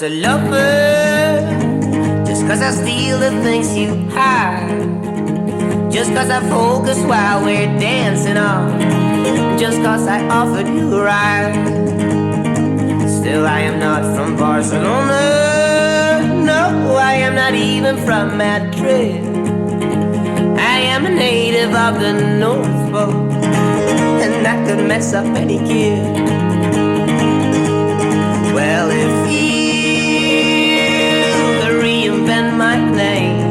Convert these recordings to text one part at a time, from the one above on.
just a lover, just cause I steal the things you hide, just cause I focus while we're dancing on, just cause I offered you a ride. Still I am not from Barcelona, no, I am not even from Madrid. I am a native of the North Pole, and that could mess up any kid. Well, if you could reinvent my name,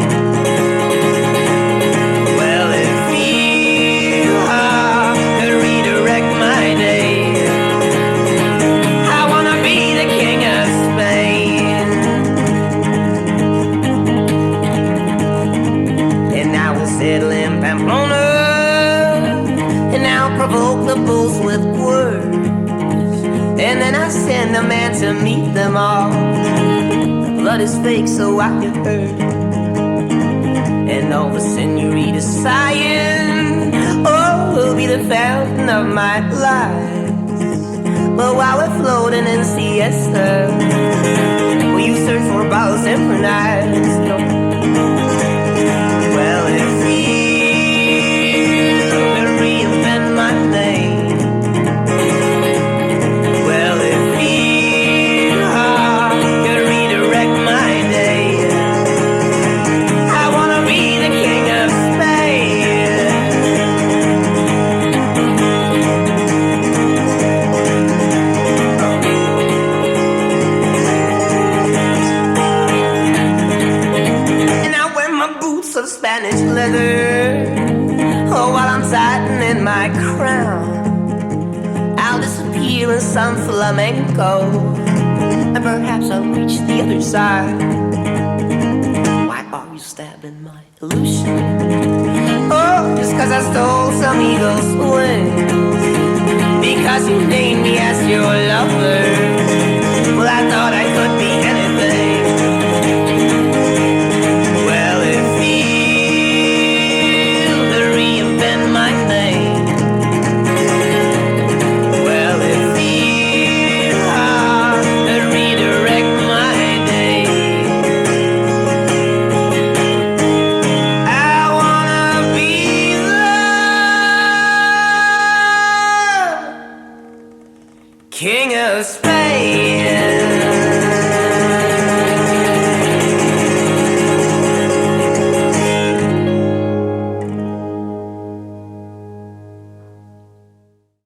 well, if you could redirect my day, I wanna be the king of Spain. And I will settle in Pamplona, and I'll provoke the bulls with words, and then I send a man to meet them all. The blood is fake, so I have heard, and all the senoritas sighing, oh, will be the fountain of my life. But while we're floating in siesta, will you search for bottles and for knives? No. Well, if you could reinvent my name, Spanish leather, oh, while I'm tightening my crown, I'll disappear in some flamenco, and perhaps I'll reach the other side. Why are you stabbing my illusion? Oh, just cause I stole some eagle's wings, because you named me as your lover. Well, I thought I could be anything. King of Spain.